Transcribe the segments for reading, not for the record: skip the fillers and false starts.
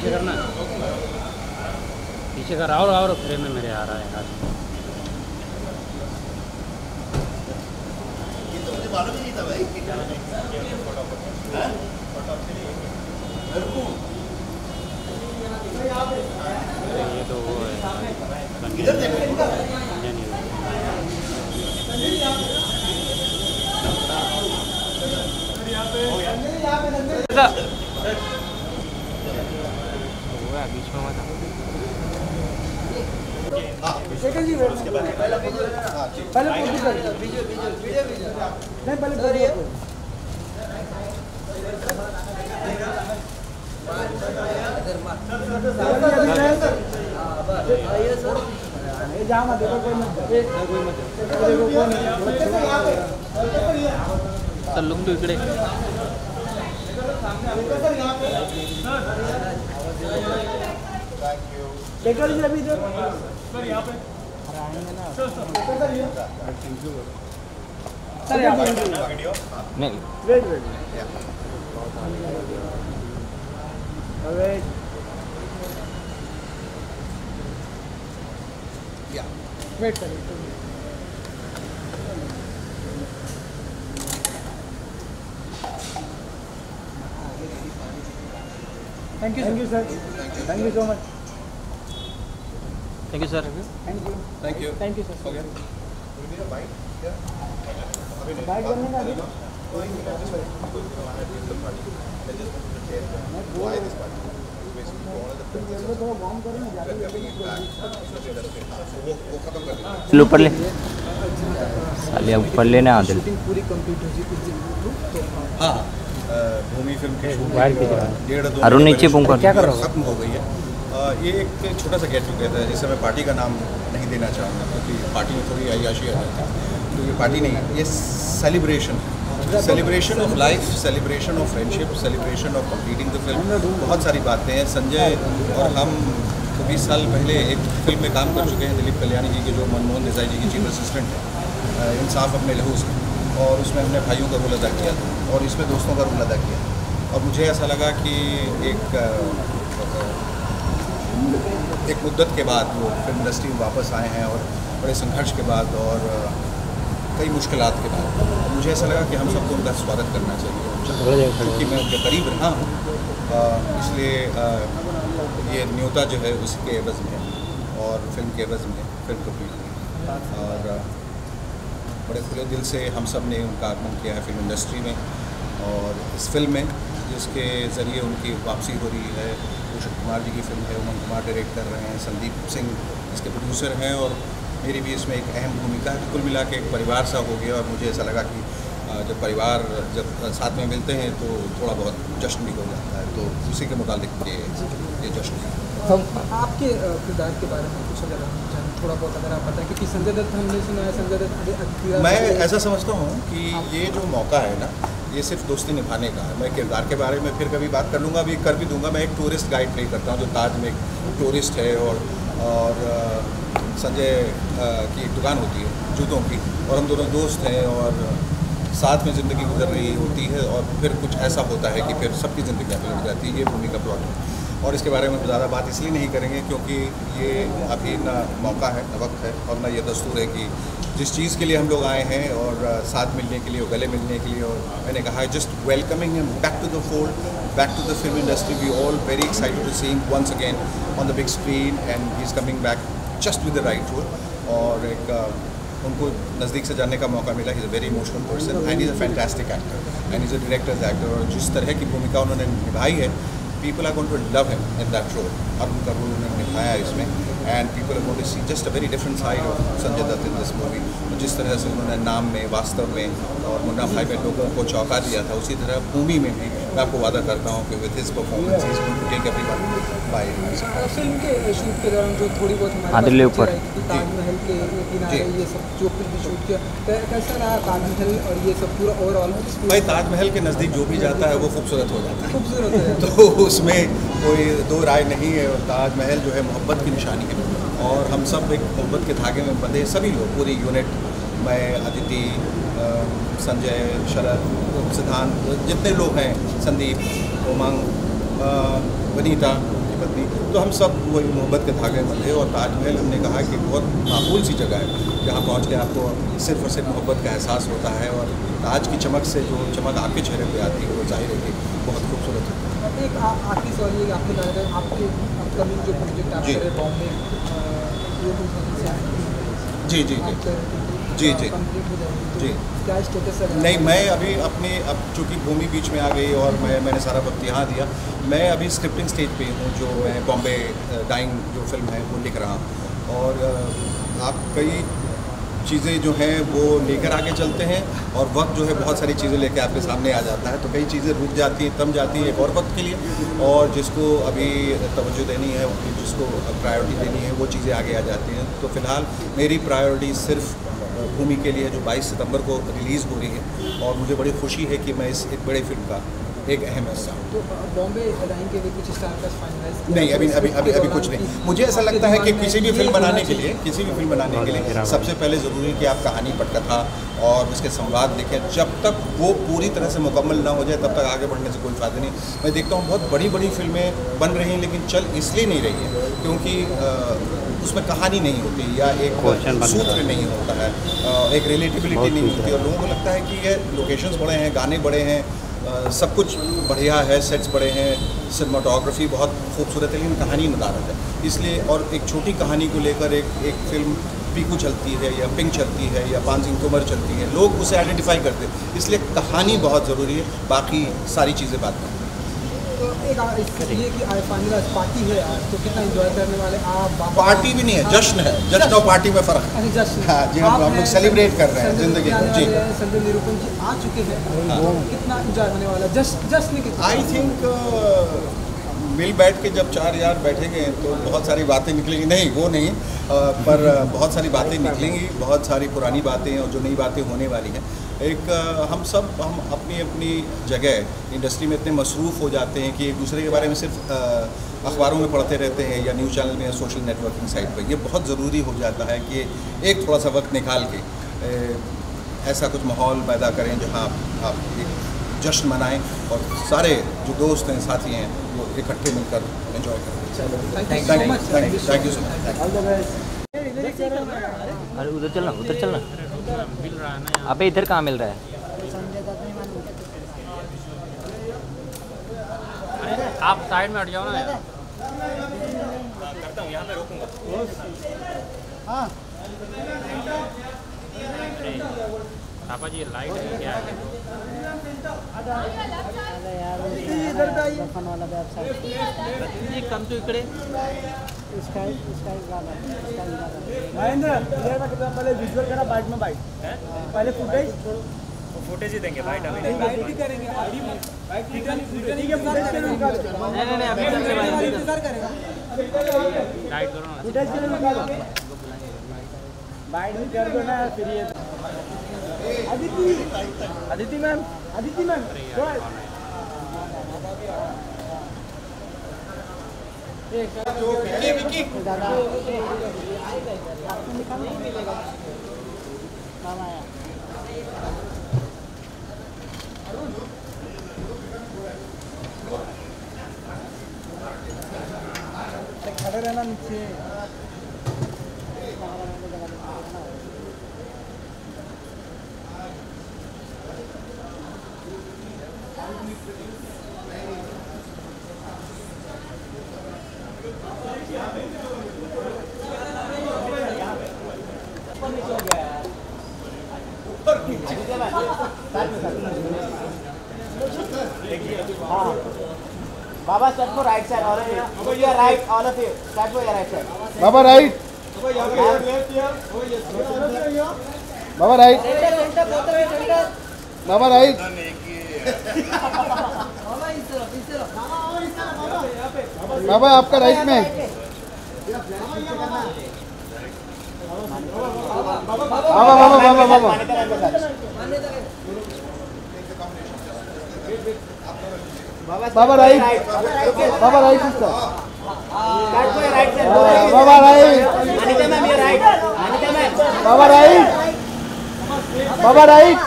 पीछे करना, पीछे कर। और फ्रेम में मेरे आ रहा है यार। ये तो मुझे मालूम ही नहीं था भाई। ये तो वो है इधर देखो बीच में मत। उसके बाद पहले नहीं पहले तर लोक तू इकडे अभी इधर सर यहाँ पे सर यहाँ पे नहीं वेट करिए। Thank you sir. Thank you so much. Thank you sir. Thank you sir. Bike बनने का ऊपर ले साले ऊपर लेना आदिल। पूरी कंप्लीट हो कुछ दिन हाँ भूमि फिल्म की अरुण नीचे बूम कर क्या कर रहा हो? खत्म हो गई है। ये एक छोटा सा गेट टुगेदर है जिसे मैं पार्टी का नाम नहीं देना चाहूँगा क्योंकि पार्टी में थोड़ी अय्याशी आ जाती है। तो ये पार्टी नहीं है, ये celebration of life, celebration of friendship, celebration of completing the film. बहुत सारी बातें हैं। संजय और हम 20 साल पहले एक फिल्म में काम कर चुके हैं दिलीप कल्याणी जी के, जो मनमोहन देसाई जी की चीफ असिस्टेंट है, इंसाफ अपने लहू से, और उसमें हमने भाइयों का रोल अदा किया और इसमें दोस्तों का रोल अदा किया। और मुझे ऐसा लगा कि एक मुद्दत के बाद वो फिल्म इंडस्ट्री में वापस आए हैं और बड़े संघर्ष के बाद और कई मुश्किलात के बाद मुझे ऐसा लगा कि हम सबको उनका स्वागत करना चाहिए क्योंकि मैं उनके करीब रहा हूँ। इसलिए ये न्योता जो है उसके एवज़ में और फिल्म के एवज़ में फिल्म कंप्लीट हुई और बड़े खुले दिल से हम सब ने उनका आगमन किया है फिल्म इंडस्ट्री में। और इस फिल्म में जिसके ज़रिए उनकी वापसी हो रही है, भूषण कुमार जी की फिल्म है, उमंग कुमार डायरेक्ट कर रहे हैं, संदीप सिंह इसके प्रोड्यूसर हैं और मेरी भी इसमें एक अहम भूमिका है। कुल मिला के एक परिवार सा हो गया और मुझे ऐसा लगा कि जब परिवार जब साथ में मिलते हैं तो थोड़ा बहुत जश्न भी हो जाता है, तो उसी के मुताबिक ये जश्न है। आपके किरदार के बारे में कुछ अगर थोड़ा बहुत अगर आप बताएं, क्योंकि संजय दत्त हमने सुना है, संजय दत्त मैं ऐसा समझता हूँ कि ये जो मौका है ना, ये सिर्फ दोस्ती निभाने का है। मैं किरदार के बारे में फिर कभी बात कर लूँगा, अभी कर भी दूँगा। मैं एक टूरिस्ट गाइड प्ले करता हूँ जो ताज में एक टूरिस्ट है और संजय की एक दुकान होती है जूतों की और हम दोनों दोस्त हैं और साथ में ज़िंदगी गुजर रही होती है और फिर कुछ ऐसा होता है कि फिर सबकी ज़िंदगी बदल जाती है। ये भूमि का प्लॉट है और इसके बारे में ज़्यादा बात इसलिए नहीं करेंगे क्योंकि ये अभी ना मौका है, ना वक्त है और ना ये दस्तूर है कि जिस चीज़ के लिए हम लोग आए हैं और साथ मिलने के लिए और गले मिलने के लिए, और मैंने कहा है just welcoming him back to the fold, back to the film industry. We all very excited to see him once again on the big screen and he is coming back just with the right role. और एक उनको नज़दीक से जानने का मौका मिला। He is a very emotional person and is a fantastic actor and is a director's actor. और जिस तरह की भूमिका उन्होंने निभाई है, people are going to love him in that role। और उनका रोल उन्होंने निभाया है इसमें and people are going to see just a very different side of Sanjay Dutt in this movie। तो जिस तरह से उन्होंने नाम में, वास्तव में और मुन्ना भाई में लोगों को चौंका दिया था, उसी तरह भूमि में भी मैं आपको वादा करता हूँ कि with his performance he is going to take everyone by. Film के शूट के दौरान जो थोड़ी बहुत आदिल ऊपर ताजमहल के किनारे ये सब जो कुछ भी शूट किया, कैसा रहा ताजमहल और ये सब पूरा ओवरऑल? भाई ताजमहल के नज़दीक जो भी जाता है वो खूबसूरत हो जाता है, खूबसूरत है तो उसमें कोई दो राय नहीं है। और ताजमहल जो है मोहब्बत की निशानी है और हम सब एक मोहब्बत के धागे में बंधे, सभी लोग, पूरी यूनिट, मैं, अदिति, संजय, शरद, सिद्धांत, जितने लोग हैं, संदीप, उमंग, वनीता, की पत्नी, तो हम सब वही मोहब्बत के धागे में बंधे। और ताजमहल हमने कहा कि बहुत माकूल सी जगह है जहाँ पहुँच के आपको सिर्फ और सिर्फ मोहब्बत का एहसास होता है, और ताज की चमक से जो चमक आपके चेहरे पे आती है वो जाहिर है कि बहुत खूबसूरत है। एक आखिरी सवाल ये आपको लग रहा है आपके अपकमिंग जो प्रोजेक्ट आप कर रहे हैं बॉम्बे, जी जी जी जी जी क्या स्टेटस है? नहीं, मैं अभी अपनी अब चूँकि भूमि बीच में आ गई और मैंने सारा वक्त यहाँ दिया, मैं अभी स्क्रिप्टिंग स्टेज पे हूँ, जो मैं बॉम्बे डाइंग जो फिल्म है वो लिख रहा हूँ। और आप कई चीज़ें जो हैं वो लेकर आगे चलते हैं, और वक्त जो है बहुत सारी चीज़ें लेकर आपके सामने आ जाता है, तो कई चीज़ें रुक जाती हैं, थम जाती हैं एक और वक्त के लिए, और जिसको अभी तवज्जो देनी है, जिसको प्रायोरिटी देनी है, वो चीज़ें आगे आ जाती हैं। तो फ़िलहाल मेरी प्रायोरिटी सिर्फ भूमि के लिए जो 22 सितंबर को रिलीज़ हो रही है, और मुझे बड़ी खुशी है कि मैं इस एक बड़े फिल्म का एक अहम हिस्सा हूँ। तो बॉम्बे डाइंग के लिए कुछ स्टार्टर्स फाइनलाइज नहीं, अभी कुछ नहीं। मुझे ऐसा लगता है कि किसी भी फिल्म बनाने के लिए सबसे पहले ज़रूरी है कि आप कहानी, पटकथा और उसके संवाद लिखें। जब तक वो पूरी तरह से मुकम्मल ना हो जाए तब तक आगे बढ़ने से कोई फ़ायदा नहीं। मैं देखता हूँ बहुत बड़ी बड़ी फिल्में बन रही हैं, लेकिन चल इसलिए नहीं रही है क्योंकि उसमें कहानी नहीं होती, या एक सूत्र नहीं होता है, एक रिलेटिबिलिटी नहीं होती, और लोगों को लगता है कि ये लोकेशंस बड़े हैं, गाने बड़े हैं, सब कुछ बढ़िया है, सेट्स बड़े हैं, सिनेमाटोग्राफी बहुत खूबसूरत है, लेकिन कहानी नदारत है। इसलिए और एक छोटी कहानी को लेकर एक फिल्म पीकू चलती है या पिंक चलती है या पान सिंह तोमर चलती है, लोग उसे आइडेंटिफाई करते हैं, इसलिए कहानी बहुत ज़रूरी है, बाकी सारी चीज़ें बात में। तो एक ये कि आज फाइनल आज पार्टी है आज, तो कितना एंजॉय करने वाले आप? पार्टी भी नहीं है, जश्न है, जश्न और पार्टी में फ़र्क है। जश्न, हाँ जी, हम लोग सेलिब्रेट कर रहे हैं ज़िंदगी को। जी, संजय निरूपम जी आ चुके हैं, कितना एंजॉय होने वाला है जश्न के? आई थिंक मिल बैठ के जब 4 यार बैठेंगे तो बहुत सारी बातें निकलेंगी, नहीं वो नहीं, पर बहुत सारी बातें निकलेंगी, बहुत सारी पुरानी बातें और जो नई बातें होने वाली हैं। हम अपनी अपनी जगह इंडस्ट्री में इतने मसरूफ़ हो जाते हैं कि एक दूसरे के बारे में सिर्फ अखबारों में पढ़ते रहते हैं या न्यूज़ चैनल में या सोशल नेटवर्किंग साइट पर। ये बहुत ज़रूरी हो जाता है कि एक थोड़ा सा वक्त निकाल के ऐसा कुछ माहौल पैदा करें जहाँ आप एक जश्न मनाएं और सारे जो दोस्त हैं, साथी हैं, वो इकट्ठे मिलकर एंजॉय करें। Thank you so much. अरे उधर चलना मिल रहा है ना। अबे इधर कहाँ मिल रहा है? आप साइड में हट जाओ ना यार। करता हूँ, यहाँ पे रोकूंगा। हाँ पापा जी, लाइट है क्या है? जी कम तो इकडे महेंद्र पहले विजुअल करा, बाइट में बाइट, पहले फुटेज ही देंगे, बाइट अभी बाइट भी करेंगे अभी, नहीं अभी इंतजार करेगा, लाइट करो ना, फुटेज के लिए निकालो, बाइट भी कर दो ना फिर। ये अदिति मैम विकी खड़े रहना नीचे। Baba, step for right side, all of you. To your right, all of you. Step for your right side. Baba, right. Baba, right. Baba, right. बाबा आपका राइट में। बाबा बाबा राइट, बाबा राइट सिस्टर, बाबा राइट, बाबा right, बाबा right,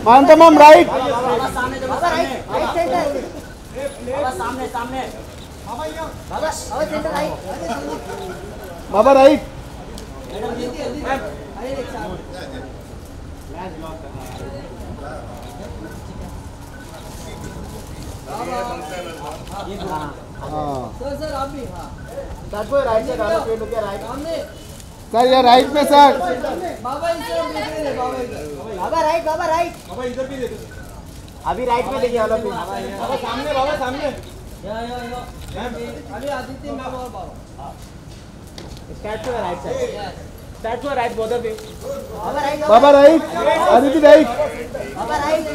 मानता ma'am right, बाबा right sir आप भी Start for your right side, all of you look your right. Sir ये राइट में सर बाबा इधर देख रहे हैं बाबा इधर बाबा राइट, बाबा राइट. बाबा इधर भी देखो अभी राइट में देखिए all of you. बाबा सामने या अभी आदित्य मैम और बाबा Start for your right side. Start for your right, both of you. बाबा राइट, बाबा राइट आदित्य राइट बाबा राइट,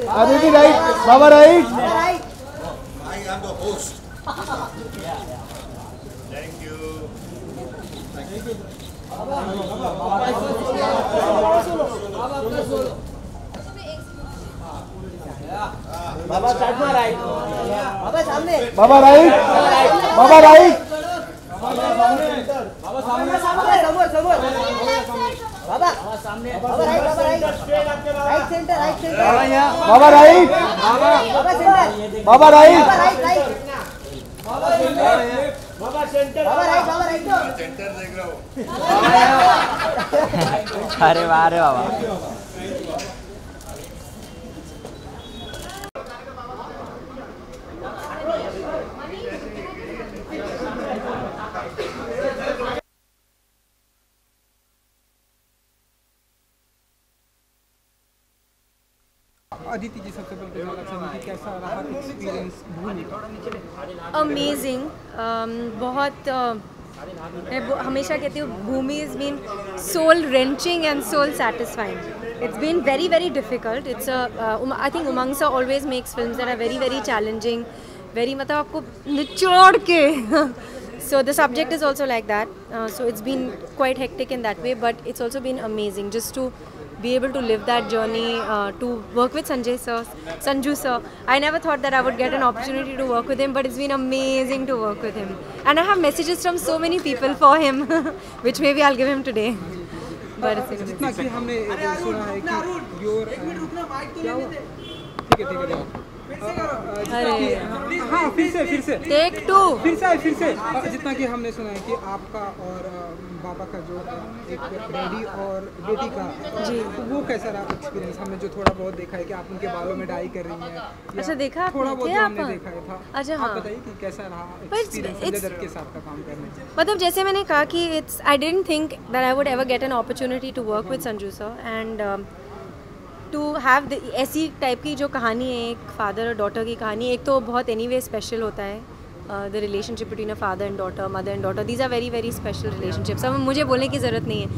आदित्य राइट बाबा राइट बाबा right. I am the host. बाबा start for your right. बाबा सामने. बाबा राइट बाबा राइट समोर. बाबा सामने. बाबा राइट, बाबा right. Right centre, right centre. बाबा राइट बाबा सेंटर. बाबा राइट बाबा राइट, राइट. बाबा सेंटर. बाबा राइट, बाबा राइट. अरे वाह अरे बाबा अदिति जी सबसे पहले जानना चाहेंगे कैसा रहा एक्सपीरियंस भूमि का अमेजिंग बहुत मैं हमेशा कहती हूँ Bhoomi is been soul wrenching and soul satisfying. It's been very very difficult. It's I think Omung sir always makes films that are very very challenging very मतलब आपको निचोड़ के so the subject is also like that. So it's been quite hectic in that way, but it's also been amazing just to be able to live that journey, to work with Sanju sir. I never thought that I would get an opportunity to work with him, but it's been amazing to work with him. And I have messages from so many people for him, which maybe I'll give him today. But it's जितना कि हमने सुना है कि your क्या हुआ ठीक है अरे हाँ फिर से टेक टू फिर से जितना कि हमने सुना है कि आपका और बाबा का जो एक डैडी और बेटी का जी तो वो कैसा रहा एक्सपीरियंस. हमने जो थोड़ा बहुत देखा है कि आप उनके बालों में डाई कर रही हैं. अच्छा देखा आपने थोड़ा बहुत क्या जो आप हमने देखा है था. अच्छा आप हाँ बताइए कि कैसा रहा But एक्सपीरियंस संजय दत्त के साथ का काम करने. मतलब जैसे मैंने कहा कि it's I didn't think that I would ever get an opportunity to work with Sanju sir and to have ऐसी टाइप की जो कहानी है एक फादर और डॉटर की कहानी. एक तो बहुत एनीवे स्पेशल होता है the relationship between a father and daughter mother and daughter. These are very very special relationships. अब मुझे बोलने की ज़रूरत नहीं है.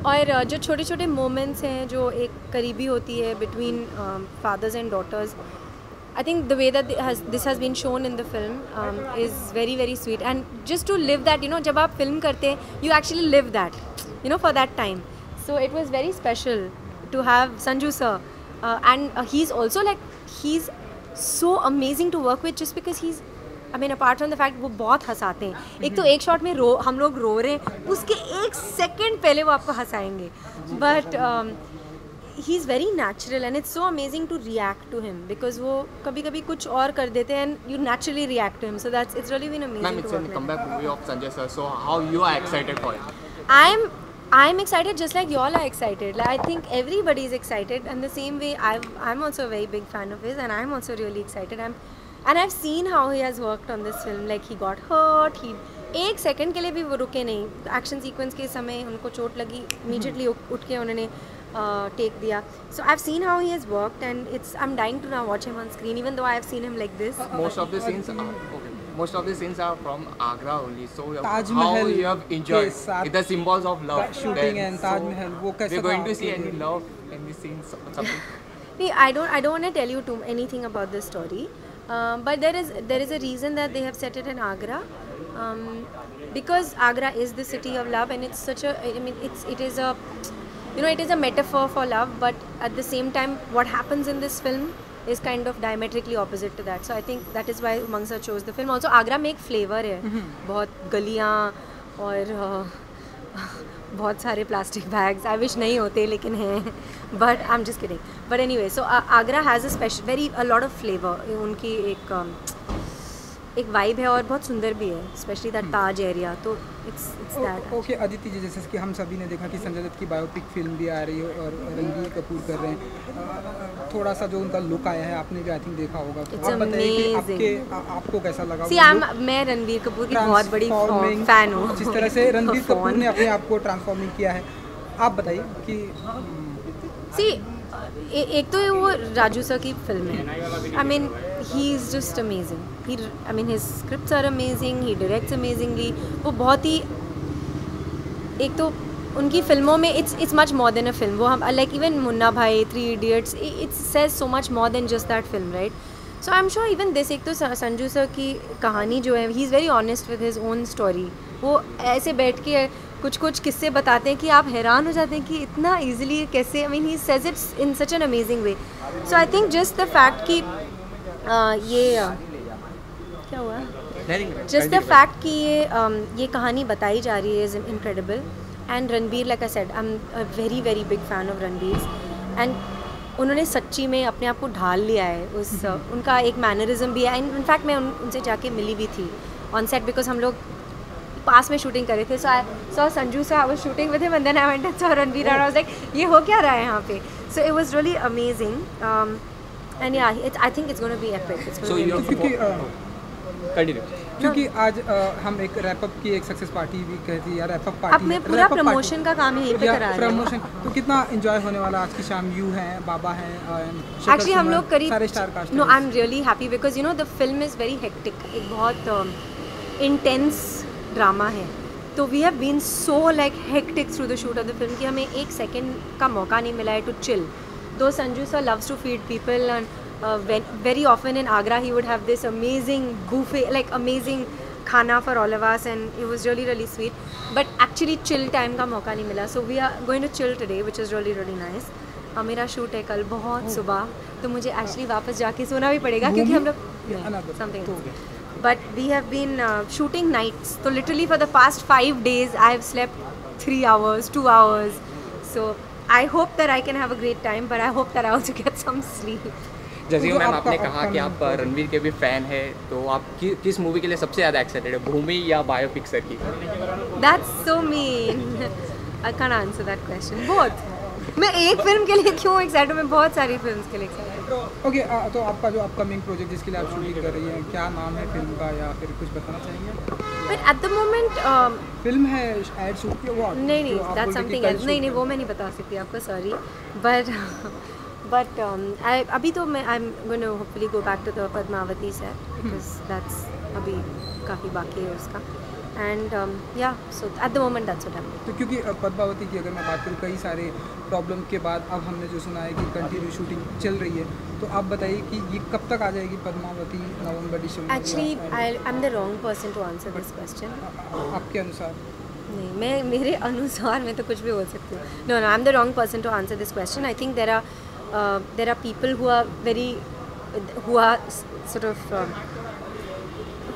और जो छोटे छोटे मोमेंट्स हैं जो एक करीबी होती है between fathers and daughters. I think the way that this has been shown in the film is very very sweet and just to live that जब आप film करते हैं you actually live that for that time. So it was very special to have Sanju sir and he's also like he's so amazing to work with just because he's I mean apart from the fact वो बहुत हंसाते हैं. एक तो एक shot में हम लोग रो रहे हैं उसके एक सेकंड पहले वो आपको हंसाएंगे but he's very natural and it's so amazing to react to him because वो कभी-कभी कुछ और कर देते हैं and you naturally react to him. So it's really been amazing. Ma'am, it's to work a with comeback movie of Sanjay sir. So how you are excited for it? I'm excited just like y'all are excited. Like, I think everybody is excited and the same way I'm also a very big fan of his and I'm also really excited. And I've seen how he has worked on this film. Like he got hurt. एक second के लिए भी वो रुके नहीं. Action sequence के समय उनको चोट लगी immediately उठ के उन्होंने take दिया. So I've seen how he has worked and I'm dying to now watch him on screen even though I've seen him like this. Most of the scenes are from Agra only. So Taj how Mahal you have enjoyed के साथ with the symbols of love. shooting then, and Taj Mahal वो कैसा we're going था to see आपके any लिए? love in the scenes something. I don't want to tell you anything about this story, but there is a reason that they have set it in Agra, because Agra is the city of love, and it's such a it is a it is a metaphor for love, but at the same time, what happens in this film is kind of diametrically opposite to that. So I think that is why Umang sir chose the film. Also, Agra में एक flavor है, बहुत गलियाँ और बहुत सारे plastic bags. I wish नहीं होते लेकिन हैं. But I'm just kidding. But anyway, so Agra has a lot of flavor. उनकी एक वाइब है और बहुत सुंदर भी है, स्पेशली दैट ताज एरिया, तो इट्स दैट। ओके अदिति जी, जैसे कि हम सभी ने देखा कि संजय दत्त की बायोपिक फिल्म भी आ रही है और रणबीर कपूर कर रहे हैं, थोड़ा सा जो उनका लुक आया है आपने भी आई थिंक देखा होगा, तो आप बताइए कि आपको कैसा लगा? मैं रणबीर कपूर की बहुत बड़ी फैन हूँ। जिस तरह से रणबीर कपूर ने अपने आप को ट्रांसफॉर्मिंग किया है, आप बताइए कि एक तो वो राजू सर की फिल्म है, I mean he is just amazing, I mean his scripts are amazing, he directs amazingly, वो बहुत ही, एक तो उनकी फिल्मों में it's much more than a film, वो हम like even Munna Bhai, 3 idiots, it's says so much more than just that film, right? So I am sure even this, एक तो संजू सर की कहानी जो है, he is very honest with his own story, वो ऐसे बैठ के कुछ किस्से बताते हैं कि आप हैरान हो जाते हैं कि इतना इजीली कैसे, आई mean he says it's in such an amazing way. So I think just the fact कि क्या हुआ, जस्ट द फैक्ट कि ये कहानी बताई जा रही है is incredible. And Ranbir, like I said, I am a very very big fan of Ranbir, and उन्होंने सच्ची में अपने आप को ढाल लिया है उस उनका एक मैनरिज्म भी है। इनफैक्ट मैं उनसे जाके मिली भी थी ऑन सेट, बिकॉज हम लोग पास में शूटिंग कर रहे थे। So I saw Sanju sir, I was shooting with him and then I went and saw Ranbir and I was like, ये हो क्या रहा है यहाँ पे? So it was really amazing and yeah I think it's gonna be epic. क्योंकि आज हम एक रैप अप की एक सक्सेस पार्टी भी कहती है, या रैप अप पार्टी, अब मैं पूरा प्रमोशन का काम यहीं पे करा रही हूँ। प्रमोशन तो कितना एंजॉय होने वाला आज की शाम? यू हैं, बाबा हैं, एक्चुअली हम लोग करीब सारे star cast. No, I am really happy because you know the film is very hectic, एक बहुत इंटेंस ड्रामा है, तो we have been so like hectic through the shoot of the film कि हमें एक सेकेंड का मौका नहीं मिला है to chill. Though Sanju sir loves to feed people and very often in Agra he would have this amazing buffet, like amazing khana for all of us, and it was really really sweet, but actually chill time का मौका नहीं मिला, so we are going to chill today which is really really nice। मेरा shoot है कल बहुत सुबह, तो मुझे एक्चुअली वापस जाके सोना भी पड़ेगा क्योंकि हम लोग something, but we have been shooting nights, so literally for the past 5 days I have slept 3 hours 2 hours, so I hope that I can have a great time, but I hope that I also get some sleep। जैसे ma'am आपने कहा कि आप रणवीर के भी fan है, तो आप किस मूवी के लिए सबसे ज़्यादा एक्साइटेड है, भूमि या बायोपिक सर की? That's so mean. I can't answer that question. Both. मैं एक फिल्म के लिए क्यों एक्साइटेड हूँ, मैं बहुत सारी फिल्म्स के लिए एक्साइटेड हूँ। ओके, तो आपका जो अपकमिंग प्रोजेक्ट जिसके लिए आप शूटिंग कर रही हैं, क्या नाम है फिल्म का, या फिर कुछ बताना चाहेंगे? But at the moment film है, एड शूट की, वो नहीं that's something else, नहीं वो मैं नहीं बता सकती आपको, सॉरी, but अभी तो मैं I'm going to hopefully go back to the Padmavati set because that's अभी काफ़ी बाकी है उसका, and yeah, so at the moment that's what I'm doing। तो क्योंकि पद्मावती की अगर मैं बात करूँ, कई सारे प्रॉब्लम के बाद अब हमने जो सुना है कि कंटिन्यू शूटिंग चल रही है, तो आप बताइए कि ये कब तक आ जाएगी पद्मावती? नवंबर दिसंबर? Actually I'm the wrong person to answer this question। आपके अनुसार? नहीं, मेरे अनुसार मैं तो कुछ भी बोल सकती हूँ। No, I'm the wrong person to answer this question। I think there are people who are sort of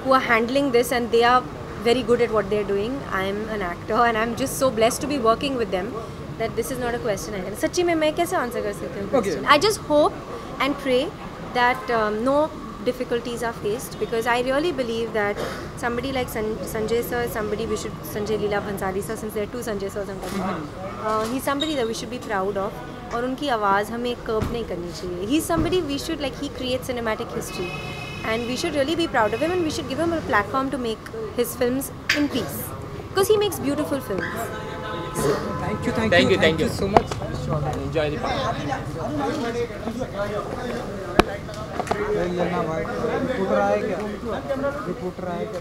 who are handling this, and they are very good at what they're doing। I'm an actor and I'm just so blessed to be working with them that this is not a question I can, सच्ची में मैं कैसे answer कर सकती हूँ question? I just hope and pray that no difficulties are faced, because I really believe that somebody like Sanjay sir is somebody we should, Sanjay Leela Bhansali sir, since there are 2 Sanjay sirs I'm talking about, he's somebody that we should be proud of, और उनकी आवाज़ हमें कर्ब नहीं करनी चाहिए। He's somebody we should, like, he creates cinematic history and we should really be proud of him, and we should give him a platform to make his films in peace, because he makes beautiful films। So, thank you so much। Enjoy the party। लेना भाई, reporter आए क्या?